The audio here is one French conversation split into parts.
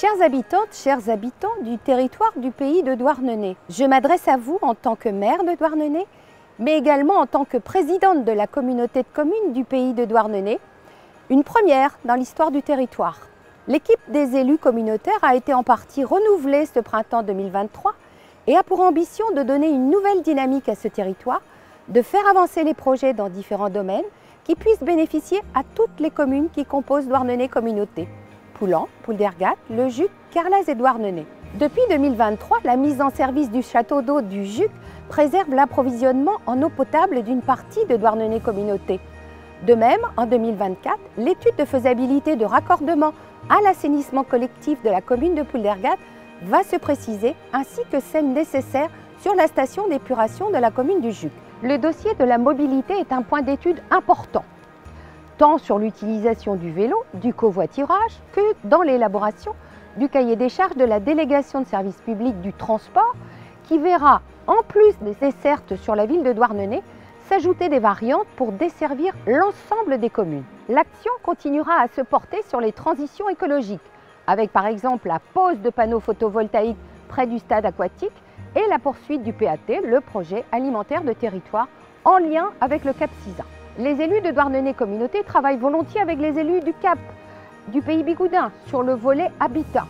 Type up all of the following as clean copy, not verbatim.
Chères habitantes, chers habitants du territoire du pays de Douarnenez, je m'adresse à vous en tant que maire de Douarnenez, mais également en tant que présidente de la communauté de communes du pays de Douarnenez, une première dans l'histoire du territoire. L'équipe des élus communautaires a été en partie renouvelée ce printemps 2023 et a pour ambition de donner une nouvelle dynamique à ce territoire, de faire avancer les projets dans différents domaines qui puissent bénéficier à toutes les communes qui composent Douarnenez Communauté. Poulan, Pouldergat, Le Juc, Carlaz et Douarnenez. Depuis 2023, la mise en service du château d'eau du Juc préserve l'approvisionnement en eau potable d'une partie de Douarnenez Communauté. De même, en 2024, l'étude de faisabilité de raccordement à l'assainissement collectif de la commune de Pouldergat va se préciser, ainsi que celle nécessaire sur la station d'épuration de la commune du Juc. Le dossier de la mobilité est un point d'étude important, tant sur l'utilisation du vélo, du covoiturage, que dans l'élaboration du cahier des charges de la délégation de service public du transport, qui verra, en plus des dessertes sur la ville de Douarnenez, s'ajouter des variantes pour desservir l'ensemble des communes. L'action continuera à se porter sur les transitions écologiques, avec par exemple la pose de panneaux photovoltaïques près du stade aquatique et la poursuite du PAT, le projet alimentaire de territoire, en lien avec le Cap Sizun. Les élus de Douarnenez Communauté travaillent volontiers avec les élus du Cap, du Pays Bigoudin, sur le volet habitat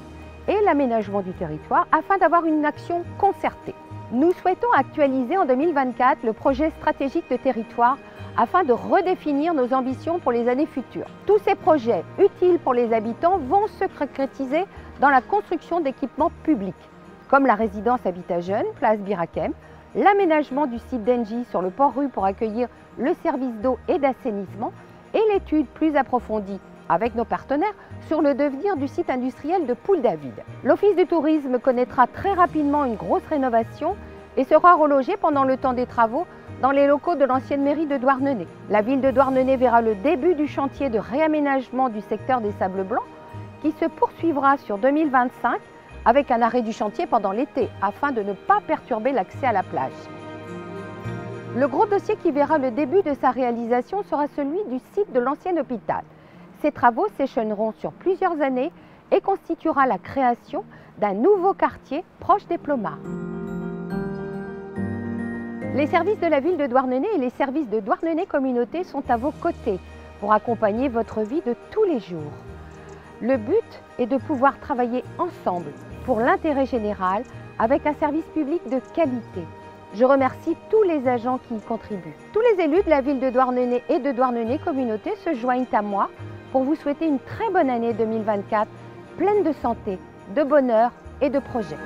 et l'aménagement du territoire afin d'avoir une action concertée. Nous souhaitons actualiser en 2024 le projet stratégique de territoire afin de redéfinir nos ambitions pour les années futures. Tous ces projets utiles pour les habitants vont se concrétiser dans la construction d'équipements publics, comme la résidence Habitat Jeune, place Birakem, l'aménagement du site d'Engie sur le Port-Rue pour accueillir le service d'eau et d'assainissement et l'étude plus approfondie avec nos partenaires sur le devenir du site industriel de Poule-David. L'Office du tourisme connaîtra très rapidement une grosse rénovation et sera relogé pendant le temps des travaux dans les locaux de l'ancienne mairie de Douarnenez. La ville de Douarnenez verra le début du chantier de réaménagement du secteur des Sables Blancs qui se poursuivra sur 2025 avec un arrêt du chantier pendant l'été afin de ne pas perturber l'accès à la plage. Le gros dossier qui verra le début de sa réalisation sera celui du site de l'ancien hôpital. Ces travaux s'échelonneront sur plusieurs années et constituera la création d'un nouveau quartier proche des Plomards. Les services de la ville de Douarnenez et les services de Douarnenez Communauté sont à vos côtés pour accompagner votre vie de tous les jours. Le but est de pouvoir travailler ensemble pour l'intérêt général avec un service public de qualité. Je remercie tous les agents qui y contribuent. Tous les élus de la ville de Douarnenez et de Douarnenez Communauté se joignent à moi pour vous souhaiter une très bonne année 2024, pleine de santé, de bonheur et de projets.